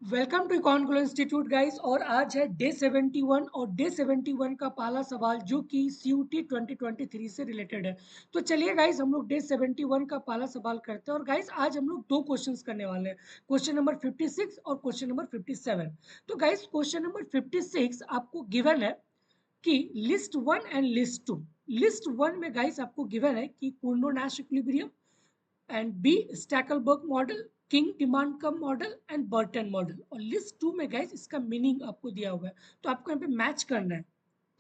Welcome to Icon institute guys. और आज है डे 71 और डे 71 का पहला सवाल जो कि CUT 2023 से रिलेटेड है। तो चलिए गाइस हम लोग डे 71 का पहला सवाल करते हैं। और गाइस आज हम लोग दो क्वेश्चंस करने वाले हैं, क्वेश्चन नंबर 56 और क्वेश्चन नंबर 57। तो गाइस क्वेश्चन नंबर 56 आपको गिवन है कि list one and list two. List one में गाइस आपको गिवन है कि Cournot Nash equilibrium and B Stackelberg model, king demand curve model and Bertrand model. और लिस्ट टू में गाइस इसका मीनिंग आपको दिया हुआ है, तो आपको यहाँ पे मैच करना है।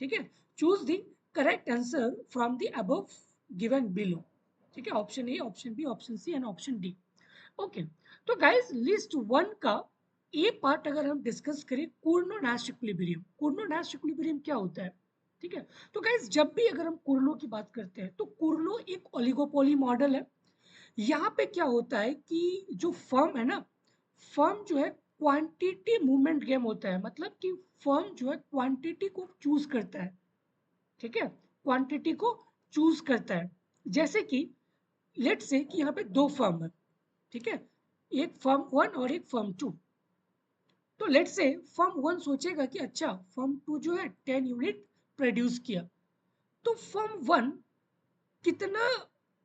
ठीक है, choose the correct answer from the above given below. ठीक है, option A, option B, option C and option D. Okay, तो गाइस लिस्ट वन का ए पार्ट अगर हम डिस्कस करें, Cournot Nash equilibrium. Cournot Nash equilibrium क्या होता है? ठीक है, तो गाइस जब भी अगर हम कुर्नो की बात करते हैं तो कुर्नो एक ओलिगोपोली मॉडल है। यहाँ पे क्या होता है कि जो फर्म है ना, फर्म जो है क्वांटिटी मूवमेंट गेम होता है। मतलब कि फर्म जो है क्वांटिटी को चूज करता है। ठीक है, क्वांटिटी को चूज करता है। जैसे कि लेट से कि यहाँ पे दो फर्म है। ठीक है, एक फर्म वन और एक फर्म टू। तो लेट से फर्म वन सोचेगा कि अच्छा फर्म टू जो है 10 यूनिट प्रोड्यूस किया, तो फर्म वन कितना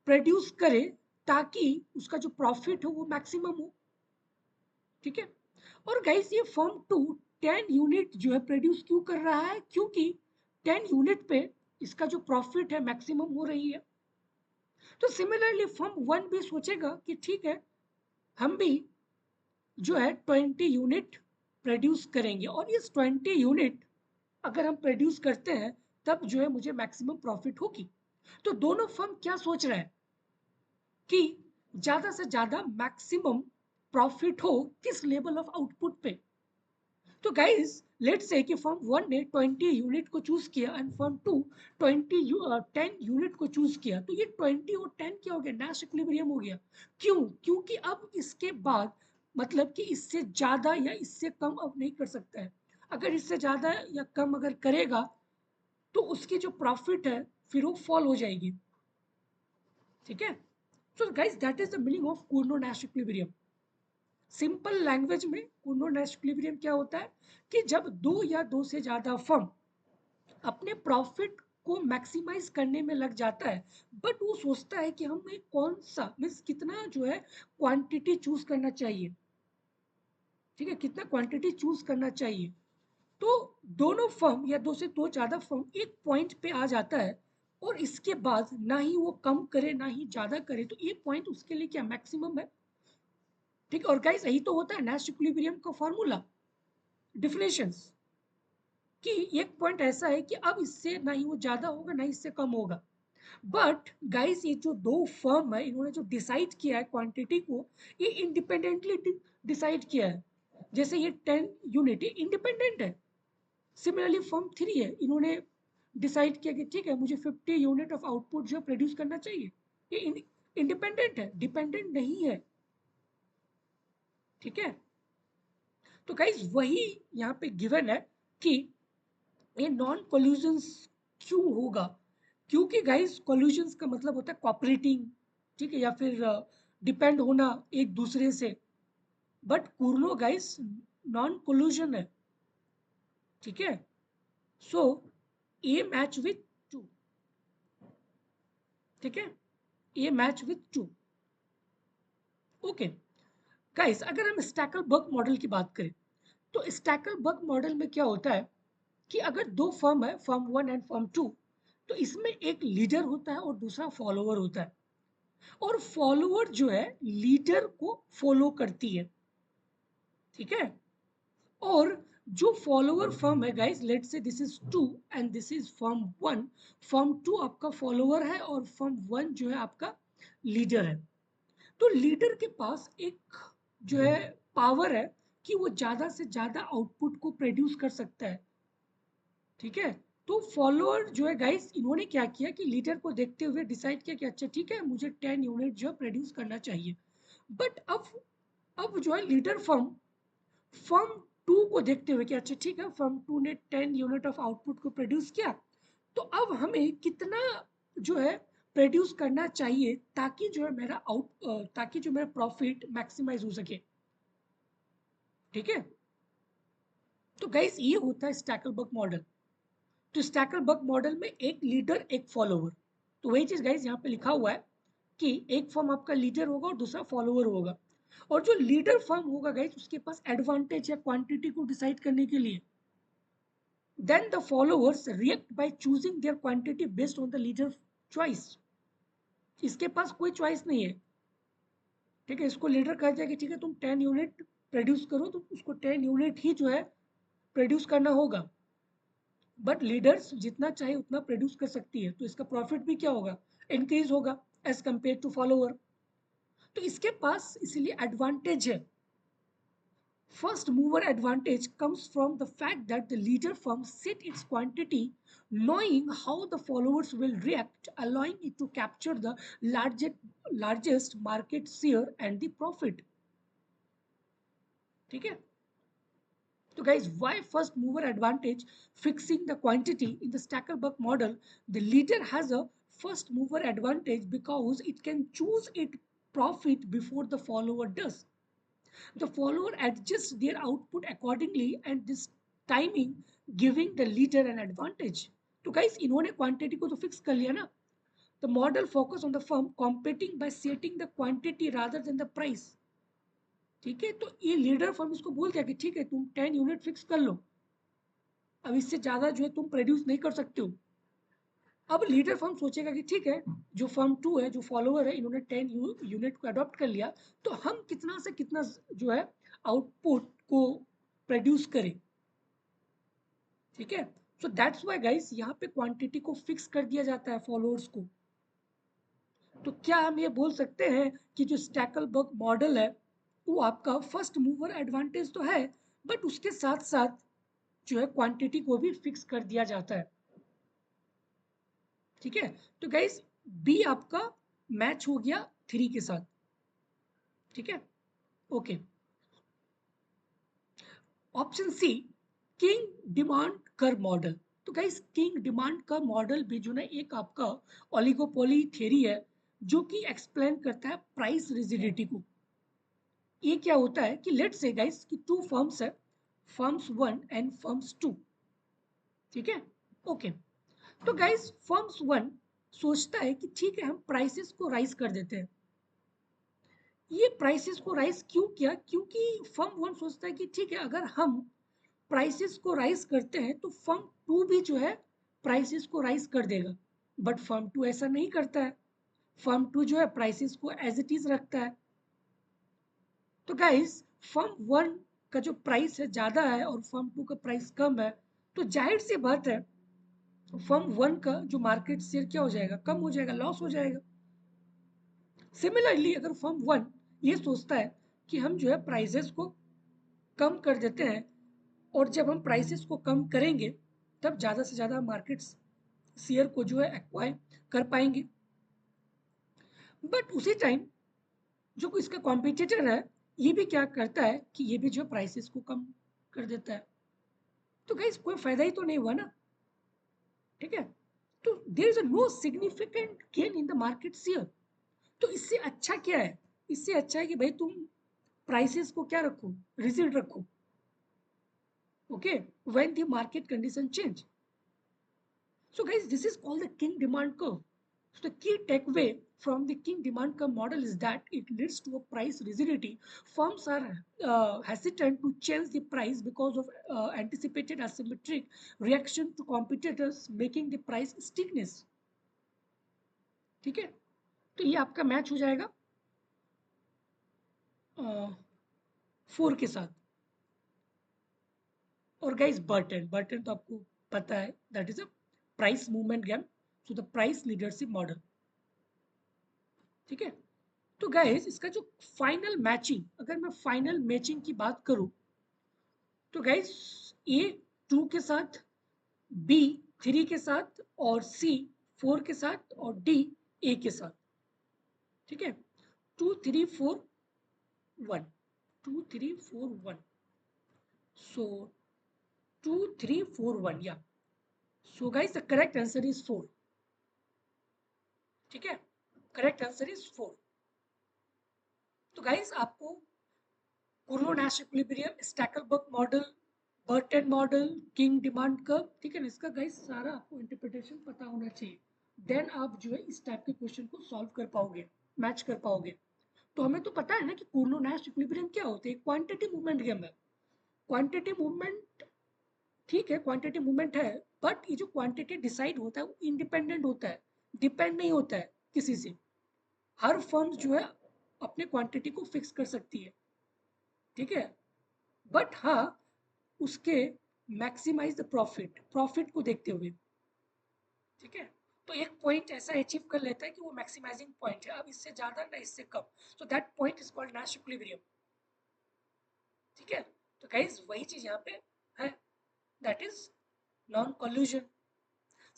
प्रोड्यूस करे ताकि उसका जो प्रॉफिट हो वो मैक्सिमम हो। ठीक है, और गाइस ये फर्म टू 10 यूनिट जो है प्रोड्यूस क्यों कर रहा है? क्योंकि 10 यूनिट पे इसका जो प्रॉफिट है मैक्सिमम हो रही है। तो सिमिलरली फर्म वन भी सोचेगा कि ठीक है, हम भी जो है 20 यूनिट प्रोड्यूस करेंगे, और इस 20 यूनिट अगर हम प्रोड्यूस करते हैं तब जो है मुझे मैक्सिमम प्रॉफिट होगी। तो दोनों फर्म क्या सोच रहे हैं कि ज्यादा से ज्यादा मैक्सिमम प्रॉफिट हो किस लेवल ऑफ आउटपुट पे। तो गाइस लेट्स से कि फर्म वन ने 20 यूनिट को चूज किया एंड फर्म टू 10 यूनिट को चूज किया, तो ये 20 और 10 क्या हो गया? नैश इक्विलिब्रियम हो गया। क्यों? क्योंकि अब इसके बाद मतलब कि इससे ज्यादा या इससे कम अब नहीं कर सकता है। अगर इससे ज्यादा या कम अगर करेगा तो उसकी जो प्रॉफिट है फिर वो फॉल हो जाएगी। ठीक है, so guys that is the meaning of Cournot Nash equilibrium. Simple language में कुर्नो नैश इक्विलिब्रियम क्या होता है कि जब दो या दो से ज्यादा फर्म अपने प्रॉफिट को मैक्सिमाइज करने में लग जाता है, बट वो सोचता है कि हमें कौन सा मीन्स कितना जो है क्वांटिटी चूज करना चाहिए। ठीक है, कितना क्वांटिटी चूज करना चाहिए। तो दोनों फर्म या दो से दो ज्यादा फर्म एक पॉइंट पे आ जाता है, और इसके बाद ना ही वो कम करे ना ही ज्यादा करे, तो ये पॉइंट उसके लिए क्या मैक्सिमम है। ठीक है, और गाइस यही तो होता है नैश इक्विलिब्रियम का फॉर्मूला, डिफिनेशंस, कि एक पॉइंट ऐसा है कि अब इससे ना ही वो ज्यादा होगा ना ही इससे कम होगा। बट गाइस ये जो दो फर्म है इन्होंने जो डिसाइड किया है क्वांटिटी को, ये इंडिपेंडेंटली डिसाइड किया है। जैसे ये 10 यूनिट इंडिपेंडेंट है। सिमिलरली फर्म थ्री है, इन्होंने डिसाइड किया कि ठीक है मुझे 50 यूनिट ऑफ आउटपुट जो प्रोड्यूस करना चाहिए। ये इंडिपेंडेंट है, डिपेंडेंट नहीं है। ठीक है, तो गाइस वही यहाँ पे गिवन है कि ये नॉन कोल्यूजन्स क्यों होगा। क्योंकि गाइस कोल्यूजन्स का मतलब होता है कॉपरेटिंग, ठीक है, या फिर डिपेंड होना एक दूसरे से। But Cournot guys non collusion है। ठीक है, so a match with two. ठीक है, a match with two. Okay guys, अगर हम स्टैकलबर्ग मॉडल की बात करें तो स्टैकलबर्ग मॉडल में क्या होता है कि अगर दो फर्म है, firm one and firm two, तो इसमें एक लीडर होता है और दूसरा फॉलोअर होता है। और फॉलोअर जो है लीडर को फॉलो करती है। ठीक है, और जो फॉलोअर फर्म है guys, let say this is two and this is firm one. Firm two आपका फॉलोअर है और फर्म वन जो है आपका लीडर है। तो लीडर के पास एक जो है पावर है कि वो ज्यादा से ज्यादा आउटपुट को प्रोड्यूस कर सकता है। ठीक है, तो फॉलोअर जो है गाइस इन्होंने क्या किया कि लीडर को देखते हुए डिसाइड किया कि अच्छा ठीक है मुझे 10 यूनिट जो प्रोड्यूस करना चाहिए। बट अब जो है लीडर फर्म फर्म टू को देखते हुए कि अच्छा ठीक है फर्म टू ने 10 यूनिट ऑफ आउटपुट को प्रोड्यूस किया, तो अब हमें कितना जो है प्रोड्यूस करना चाहिए ताकि जो है मेरा प्रॉफिट मैक्सिमाइज हो सके। ठीक है। तो गाइस ये होता है स्टैकरबर्ग मॉडल। तो स्टैकरबर्ग मॉडल में एक लीडर एक फॉलोवर, तो वही चीज गाइस यहाँ पे लिखा हुआ है कि एक फर्म आपका लीडर होगा और दूसरा फॉलोवर होगा। और जो लीडर फर्म होगा गाइस उसके पास एडवांटेज या क्वांटिटी को डिसाइड करने के लिए, then the followers react by choosing their quantity based on the leader choice. इसके पास कोई चॉइस नहीं है, ठीक है। इसको लीडर कह दिया कि ठीक है तुम 10 यूनिट प्रोड्यूस करो, तो उसको 10 यूनिट ही जो है प्रोड्यूस करना होगा। बट लीडर्स जितना चाहे उतना प्रोड्यूस कर सकती है, तो इसका प्रॉफिट भी क्या होगा, इंक्रीज होगा एज कंपेयर टू फॉलोअर। तो इसके पास इसीलिए एडवांटेज है। First mover advantage comes from the fact that the leader firm set its quantity knowing how the followers will react, allowing it to capture the largest market share and the profit। ठीक है। So guys, why first mover advantage? Fixing the quantity in the Stackelberg model, the leader has a first mover advantage because it can choose its profit before the follower does. The follower adjusts their output accordingly and this timing giving the leader an advantage. तो guys, इन्होंने quantity को तो fix कर लिया ना। The model focus on the firm competing by setting the quantity rather than the price। ठीक है, तो ये लीडर फर्म इसको बोल दिया कि ठीक है तुम 10 यूनिट फिक्स कर लो, अब इससे ज्यादा जो है तुम प्रोड्यूस नहीं कर सकते हो। अब लीडर फर्म सोचेगा कि ठीक है जो फर्म 2 है, जो फॉलोअर है, इन्होंने 10 यूनिट को अडॉप्ट कर लिया, तो हम कितना से कितना जो है आउटपुट को प्रोड्यूस करें। ठीक है। सो दैट्स व्हाई गाइस यहाँ पे क्वांटिटी को फिक्स कर दिया जाता है फॉलोअर्स को। तो क्या हम ये बोल सकते हैं कि जो स्टैकलबर्ग मॉडल है वो आपका फर्स्ट मूवर एडवांटेज तो है, बट उसके साथ साथ जो है क्वांटिटी को भी फिक्स कर दिया जाता है। ठीक है। तो गाइस बी आपका मैच हो गया 3 के साथ। ठीक है, okay. Option C, kinked demand curve model. तो guys kinked demand curve model भी जो ना एक आपका ओलिगोपोली थ्योरी है जो कि एक्सप्लेन करता है प्राइस रिजिडिटी को। ये क्या होता है कि लेट्स से गाइस कि टू फर्म्स है, फर्म्स 1 एंड फर्म्स 2। ठीक है, ओके। तो गाइस फर्म्स 1 सोचता है कि ठीक है हम प्राइसेस को राइज कर देते हैं। ये प्राइसेस को राइज क्यों किया, क्योंकि फर्म 1 सोचता है कि ठीक है अगर हम प्राइसेस को राइज करते हैं तो फर्म 2 भी जो है प्राइसेस को राइज कर देगा। बट फर्म 2 ऐसा नहीं करता है, फर्म 2 जो है प्राइसेस को एज इट इज रखता है। तो गाइस फर्म 1 का जो प्राइस है ज्यादा है और फर्म 2 का प्राइस कम है, तो जाहिर सी बात है फर्म 1 का जो मार्केट शेयर क्या हो जाएगा, कम हो जाएगा, लॉस हो जाएगा। सिमिलरली अगर फर्म 1 ये सोचता है कि हम जो है प्राइसेस को कम कर देते हैं और जब हम प्राइसेस को कम करेंगे तब ज़्यादा से ज़्यादा मार्केट शेयर को जो है एक्वायर कर पाएंगे। बट उसी टाइम जो इसका कॉम्पिटिटर है ये भी क्या करता है कि ये भी जो प्राइसेस को कम कर देता है। तो गाइस कोई फायदा ही तो नहीं हुआ ना। ठीक है, तो there is no significant gain in the market share. तो इससे अच्छा क्या है, इससे अच्छा है कि भाई तुम प्राइसेस को क्या रखो, रिजिड रखो। Okay, when the market condition change. So guys, this is called the king demand curve. So the key takeaway from the king demand curve model is that it leads to a price rigidity. Firms are hesitant to change the price because of anticipated asymmetric reaction to competitors, making the price stickiness. ठीक है, तो ये आपका match हो जाएगा 4 के साथ। और गाइस बर्टन, बर्टन तो आपको पता है that is a price movement game, so the price leadership model. ठीक है, तो गाइस इसका जो फाइनल मैचिंग, अगर मैं फाइनल मैचिंग की बात करूं तो गाइस ए 2 के साथ, बी 3 के साथ और सी 4 के साथ और डी ए के साथ। ठीक है, 2 3 4 1, 2 3 4 1, so 2 3 4 1, yeah, so guys the correct answer is 4। ठीक है, करेक्ट आंसर इज 4। तो गाइस आपको Cournot Nash equilibrium, Stackelberg model, Bertrand model, king demand curve, ठीक है ना। इसका गाइस सारा आपको इंटरप्रिटेशन पता होना चाहिए, देन आप जो है इस टाइप के क्वेश्चन को सॉल्व कर पाओगे, मैच कर पाओगे। तो हमें तो पता है ना कि कुर्लो नैश इक्विलिब्रियम क्या होते हैं, क्वांटिटी मूवमेंट गेम है। क्वांटिटी मूवमेंट, ठीक है, क्वांटिटी मूवमेंट है, बट ये जो क्वांटिटी डिसाइड होता है वो इंडिपेंडेंट होता है, डिपेंड नहीं होता है किसी से। हर फर्म जो है अपने क्वांटिटी को फिक्स कर सकती है, ठीक है, बट हाँ उसके मैक्सिमाइज द प्रॉफिट, प्रॉफिट को देखते हुए, ठीक है। तो एक पॉइंट ऐसा अचीव कर लेता है कि वो मैक्सिमाइजिंग पॉइंट है, अब इससे ज्यादा ना इससे कम, so that point is called Nash equilibrium, ठीक है। तो गाइस वही चीज यहाँ पे है, that is non collusion.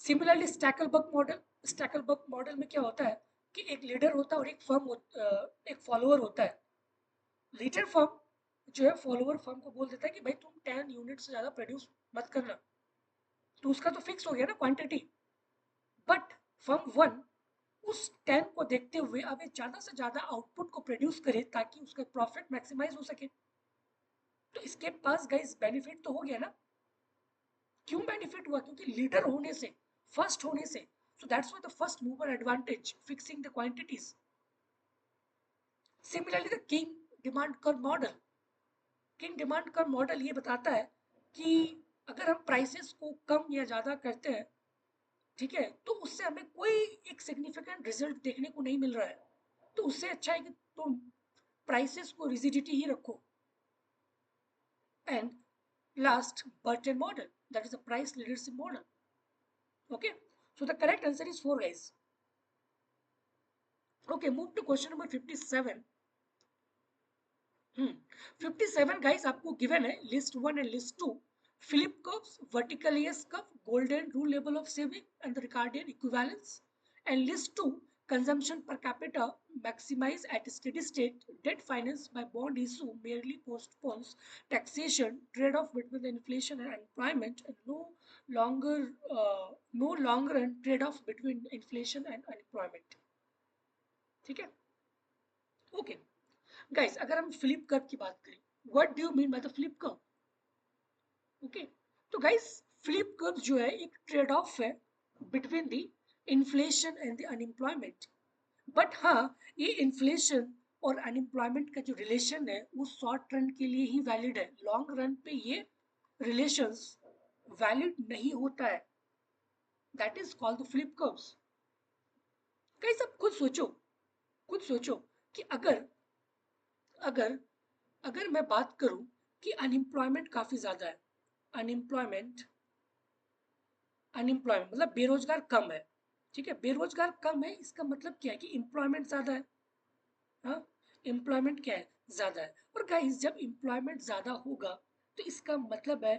Similarly Stackelberg model, Stackelberg model में क्या होता है कि एक लीडर होता है और एक फर्म एक फॉलोअर होता है। लीडर फर्म जो है फॉलोअर फर्म को बोल देता है कि भाई तुम 10 यूनिट से ज्यादा प्रोड्यूस मत करना, तो उसका तो फिक्स हो गया ना क्वांटिटी। बट फर्म वन उस 10 को देखते हुए अब ज्यादा से ज्यादा आउटपुट को प्रोड्यूस करे ताकि उसका प्रॉफिट मैक्सिमाइज हो सके। तो इसके पास गाइस बेनिफिट तो हो गया ना। क्यों बेनिफिट हुआ, क्योंकि लीडर होने से, फर्स्ट होने से, so that's why the first mover advantage fixing the quantities. Similarly the kink demand curve model, king demand curve model ये बताता है कि अगर हम प्राइसेस को कम या ज्यादा करते हैं, ठीक है, तो उससे हमें कोई एक सिग्निफिकेंट रिजल्ट देखने को नहीं मिल रहा है, तो उससे अच्छा है कि तुम प्राइसेस को रिजिडिटी ही रखो। And last Burton model, that is a price leadership model. Okay, so the correct answer is 4 guys. Okay, move to question number 57. 57 guys आपको गिवन है list 1 and list 2, Phillip curves, vertical S curve, golden rule level of saving and the Ricardian equivalence, and list 2 consumption per capita maximize at steady state, debt finance by bond issue merely postpones taxation, trade-off between the inflation and employment, and longer no longer run trade-off between inflation and unemployment, ठीक है। Okay guys, अगर हम flip curve की बात करें, what do you mean by the flip curve. Okay, तो guys flip curve जो है एक ट्रेड ऑफ है between the inflation and the unemployment. But हाँ, ये इन्फ्लेशन और अनएम्प्लॉयमेंट का जो रिलेशन है वो शॉर्ट रन के लिए ही वैलिड है, लॉन्ग रन पे ये रिलेशंस वैलिड नहीं होता है, that is called the flip curves. Guys अब खुद सोचो, खुद सोचो कि अगर अगर अगर मैं बात करूं कि अनएम्प्लॉयमेंट काफी ज्यादा है, अनएम्प्लॉयमेंट अनएम्प्लॉयमेंट मतलब बेरोजगार कम है, ठीक है, बेरोजगार कम है, इसका मतलब क्या है कि एम्प्लॉयमेंट ज्यादा है। हाँ, एम्प्लॉयमेंट क्या है, ज्यादा है। और गाइस जब एम्प्लॉयमेंट ज्यादा होगा तो इसका मतलब है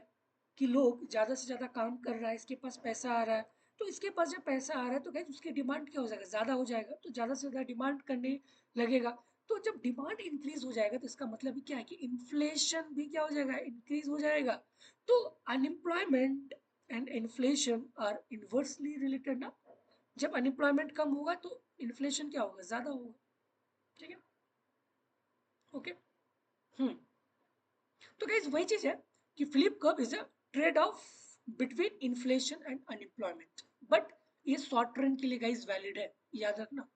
कि लोग ज्यादा से ज्यादा काम कर रहा है, इसके पास पैसा आ रहा है, तो इसके पास जब पैसा आ रहा है तो गाइस उसकी डिमांड क्या हो जाएगा, ज्यादा हो जाएगा, तो ज्यादा से ज्यादा डिमांड करने लगेगा। तो जब डिमांड इंक्रीज हो जाएगा तो इसका मतलब क्या है कि इन्फ्लेशन भी क्या हो जाएगा, इंक्रीज हो जाएगा। तो unemployment and inflation are inversely related ना। जब अनएम्प्लॉयमेंट कम होगा तो इन्फ्लेशन क्या होगा, ज्यादा होगा, ठीक है। ओके, हम्म तो गाइस वही चीज है कि Phillips curve is a trade off between inflation and unemployment, but ये शॉर्ट रन के लिए गाइस वैलिड है, याद रखना,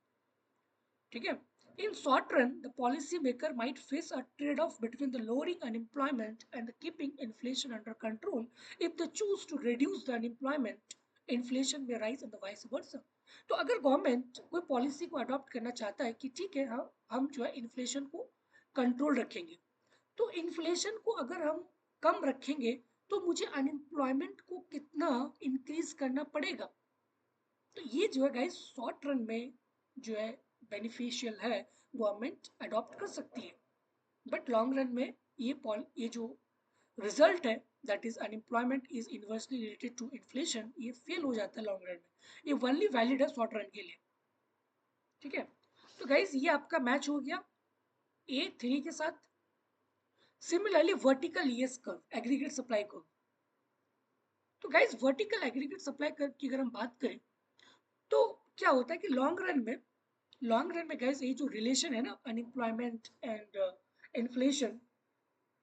ठीक है। In short run the policy maker might face a trade off between the lowering unemployment and the keeping inflation under control. If they choose to reduce the unemployment, inflation में rise and the vice versa. तो अगर government कोई policy को adopt करना चाहता है कि ठीक है हम जो है इन्फ्लेशन को कंट्रोल रखेंगे, तो इन्फ्लेशन को अगर हम कम रखेंगे तो मुझे अनएम्प्लॉयमेंट को कितना इंक्रीज करना पड़ेगा। तो ये जो है गाइस शॉर्ट रन में जो है बेनिफिशियल है, गवर्नमेंट अडॉप्ट कर सकती है, बट लॉन्ग रन में ये जो रिजल्ट है that is unemployment is inversely related to inflation, ये फेल हो जाता है लॉन्ग रन में, ये ओनली वैलिड है शॉर्ट रन के लिए, ठीक है। तो गाइस ये आपका मैच हो गया A3 के साथ। Similarly vertical ES curve, aggregate supply curve, तो guys vertical aggregate supply curve की अगर हम बात करें तो क्या होता है कि लॉन्ग रन में गाइस ये जो रिलेशन है ना अनएम्प्लॉयमेंट एंड इन्फ्लेशन,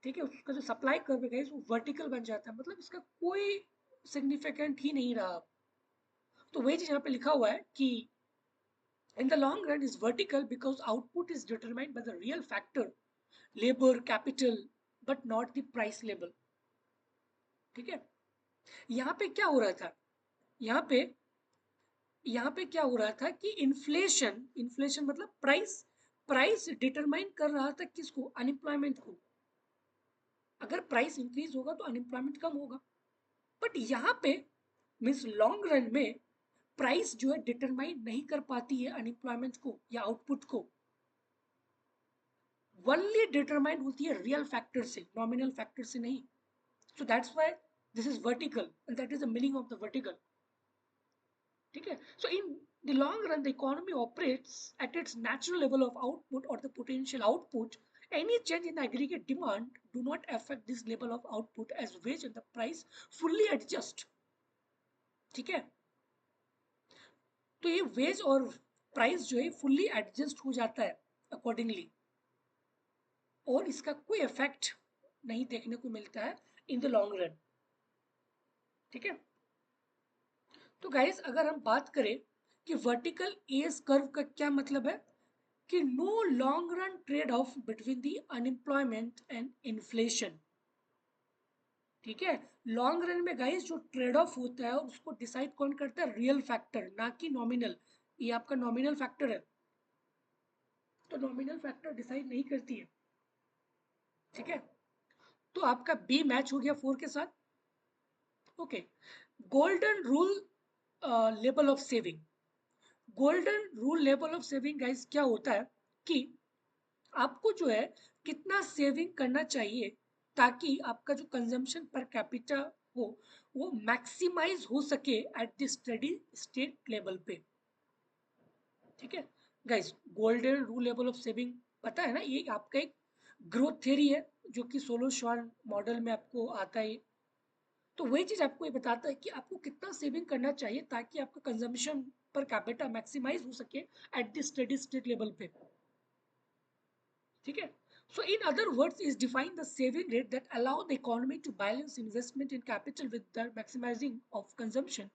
ठीक है, उसका जो सप्लाई कर्व है गाइस वो वर्टिकल बन जाता है, मतलब इसका कोई सिग्निफिकेंट ही नहीं रहा। तो वही चीज यहाँ पे लिखा हुआ है कि in the long run is vertical because output is determined by the real factor labor capital but not the price level। ठीक है, यहाँ पे क्या हो रहा था, यहाँ पे यहाँ पे क्या हो रहा था कि इन्फ्लेशन, इन्फ्लेशन मतलब प्राइस, प्राइस डिटरमाइन कर रहा था किसको, अनएम्प्लॉयमेंट को। अगर प्राइस इंक्रीज होगा तो अनएम्प्लॉयमेंट कम होगा, बट यहाँ पे मीन्स लॉन्ग रन में प्राइस जो है डिटरमाइन नहीं कर पाती है अनएम्प्लॉयमेंट को या आउटपुट को, ओनली डिटरमाइन होती है रियल फैक्टर से, नॉमिनल फैक्टर से नहीं। सो that's why this is vertical and that is the meaning of the vertical. ठीक है, सो इन the long run the economy operates at its natural level of output or the potential output। Any change in aggregate demand do not affect this level of output as wage and the price fully adjust। ठीक है, तो ये veg और price जो है fully adjust हो जाता है अकॉर्डिंगली, और इसका कोई इफेक्ट नहीं देखने को मिलता है इन द लॉन्ग रन। ठीक है, तो गाइस अगर हम बात करें कि वर्टिकल एज कर्व का क्या मतलब है, कि no long run trade off between the unemployment and inflation. ठीक है, लॉन्ग रन में गाइस जो ट्रेड ऑफ होता है उसको डिसाइड कौन करता है, रियल फैक्टर, ना कि नॉमिनल। ये आपका नॉमिनल फैक्टर है, तो नॉमिनल फैक्टर डिसाइड नहीं करती है। ठीक है, तो आपका बी मैच हो गया 4 के साथ। Okay, golden rule level of saving. Golden rule level of saving guys क्या होता है कि आपको जो है कितना सेविंग करना चाहिए ताकि आपका जो कंजम्पशन पर कैपिटा हो वो मैक्सिमाइज हो सके at the steady state level पे। ठीक है guys, golden rule level of saving पता है ना, ये आपका एक ग्रोथ थ्योरी है जो कि सोलो श्वान मॉडल में आपको आता है। तो वही चीज आपको ये बताता है कि आपको कितना सेविंग करना चाहिए ताकि आपका कंजम्पशन पर कैपिटा मैक्सिमाइज हो सके at the steady state level पे। ठीक है, so in other words is define the saving rate that allow the economy to balance investment in capital with the maximizing of consumption।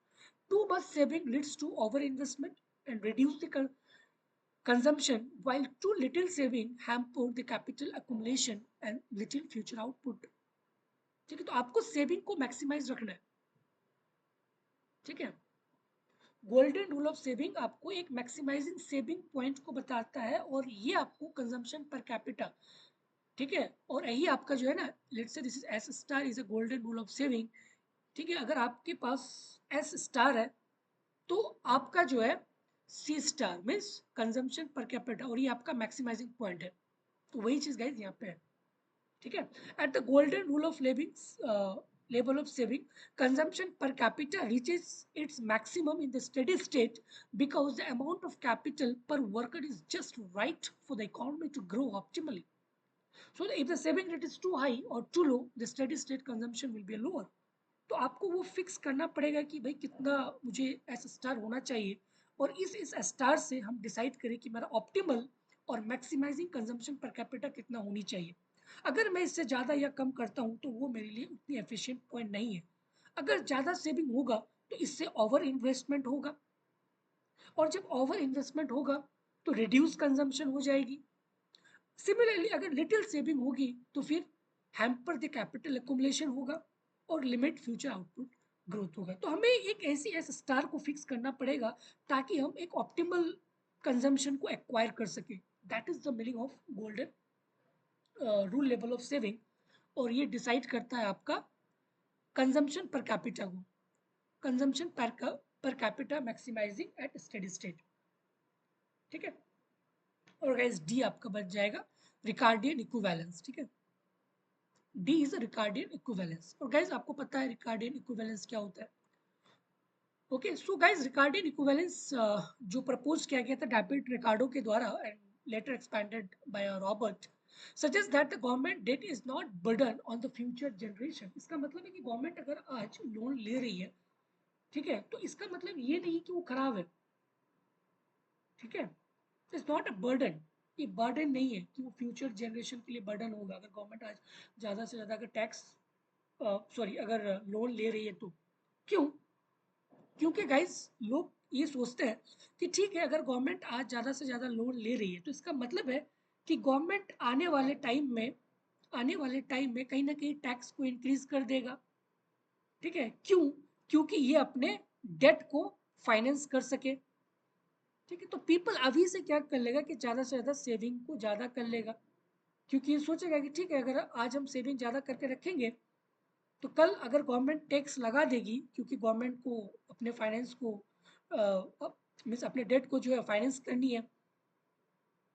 Too much saving leads to over investment and reduce the consumption, while too little saving hamper the capital accumulation and little future output। ठीक है, तो आपको saving को maximise रखना है। ठीक है, golden rule of saving आपको एक मैक्सिमाइजिंग सेविंग पॉइंट को बताता है और ये आपको कंजम्पशन पर कैपिटा, ठीक है, और यही आपका जो है ना, let's say this is S star is a golden rule of saving. ठीक है, अगर आपके पास एस स्टार है तो आपका जो है C star means consumption per capita, और ये आपका मैक्सिमाइजिंग पॉइंट है। तो वही चीज गाइस यहाँ पे है। ठीक है, at the golden rule of living level of saving, consumption per capita reaches its maximum in the steady state because the amount of capital per worker is just right for the economy to grow optimally। So if the saving rate is too high or too low, the steady state consumption will be lower। तो आपको वो fix करना पड़ेगा कि भाई कितना मुझे S star होना चाहिए, और इस स्टार से हम डिसाइड करें कि मेरा ऑप्टिमल और मैक्सिमाइजिंग कंजम्पशन पर कैपिटा कितना होनी चाहिए। अगर मैं इससे ज़्यादा या कम करता हूँ तो वो मेरे लिए उतनी एफिशिएंट पॉइंट नहीं है। अगर ज़्यादा सेविंग होगा तो इससे ओवर इन्वेस्टमेंट होगा, और जब ओवर इन्वेस्टमेंट होगा तो रिड्यूस कंजम्पशन हो जाएगी। सिमिलरली अगर लिटिल सेविंग होगी तो फिर हैम्पर द कैपिटल एक्युमुलेशन होगा और लिमिट फ्यूचर आउटपुट ग्रोथ होगा। तो हमें एक ऐसी एस स्टार को फिक्स करना पड़ेगा ताकि हम एक ऑप्टिमल कंजम्पशन को एक्वायर कर सके। That is the meaning of golden rule level of saving, और ये डिसाइड करता है आपका कंजम्पशन पर कैपिटा को, consumption per capita maximising at steady state. ठीक है, और गाइस डी आपका बच जाएगा रिकार्डियन इक्विवेलेंस। ठीक है, डी इज रिकार्डियन इक्विवेलेंस। और गाइस आपको पता है रिकार्डियन इक्विवेलेंस क्या होता है। Okay, so guys Ricardian equivalence जो प्रपोज किया गया था डेविड रिकार्डो के द्वारा and later expanded by Robert, suggest that the government debt is not burden on the future generation. इसका मतलब है कि गवर्नमेंट अगर आज लोन ले रही है, ठीक है, तो इसका मतलब ये नहीं कि वो खराब है। ठीक है, इट्स नॉट अ बर्डन। ये बर्डन नहीं है कि वो फ्यूचर जनरेशन के लिए बर्डन होगा अगर गवर्नमेंट आज ज़्यादा से ज़्यादा अगर टैक्स सॉरी अगर लोन ले रही है तो। क्यों? क्योंकि गाइस लोग ये सोचते हैं कि ठीक है अगर गवर्नमेंट आज ज़्यादा से ज़्यादा लोन ले रही है तो इसका मतलब है कि गवर्नमेंट आने वाले टाइम में कहीं ना कहीं टैक्स को इंक्रीज कर देगा। ठीक है, क्यों? क्योंकि ये अपने डेट को फाइनेंस कर सके। ठीक है, तो पीपल अभी से क्या कर लेगा कि ज़्यादा से ज़्यादा सेविंग को ज़्यादा कर लेगा, क्योंकि ये सोचेगा कि ठीक है अगर आज हम सेविंग ज़्यादा करके रखेंगे तो कल अगर गवर्नमेंट टैक्स लगा देगी, क्योंकि गवर्नमेंट को अपने फाइनेंस को मीन्स अपने डेट को जो है फाइनेंस करनी है।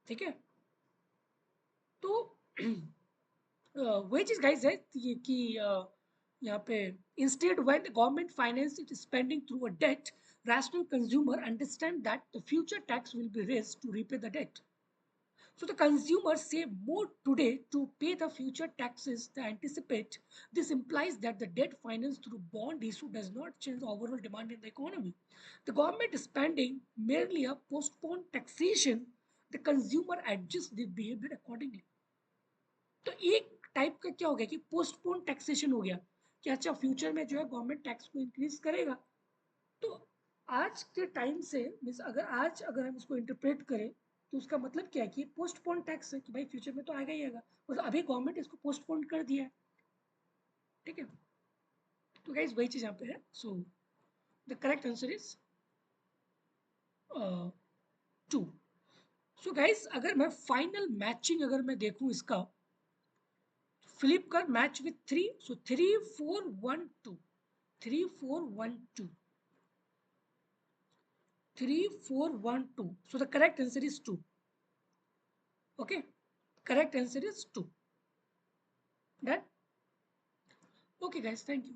ठीक है, तो वही चीज गाइस है कि यहाँ पे instead when the government finance it spending through a debt, rational consumer understand that the future tax will be raised to repay the debt. So the consumers save more today to pay the future taxes they anticipate. This implies that the debt financed through bond issue does not change the overall demand in the economy. The government is spending merely a postponed taxation. The consumer adjusts their behavior accordingly. तो एक type का क्या हो गया कि postpone taxation हो गया कि अच्छा फ्यूचर में जो है गवर्नमेंट टैक्स को इंक्रीज करेगा। तो आज के टाइम से मीन्स अगर हम इसको इंटरप्रेट करें तो उसका मतलब क्या है कि पोस्टपोन टैक्स है कि भाई फ्यूचर में तो आएगा ही आएगा, मतलब अभी गवर्नमेंट इसको पोस्टपोन कर दिया है। ठीक है, तो गाइस वही चीज यहाँ पे है। So the correct answer is 2। So guys अगर मैं फाइनल मैचिंग अगर मैं देखूं इसका, Philip Kerr match with 3, so 3-4-1-2, 3-4-1-2, 3-4-1-2. So the correct answer is 2. Okay, correct answer is 2. Done. Okay, guys, thank you.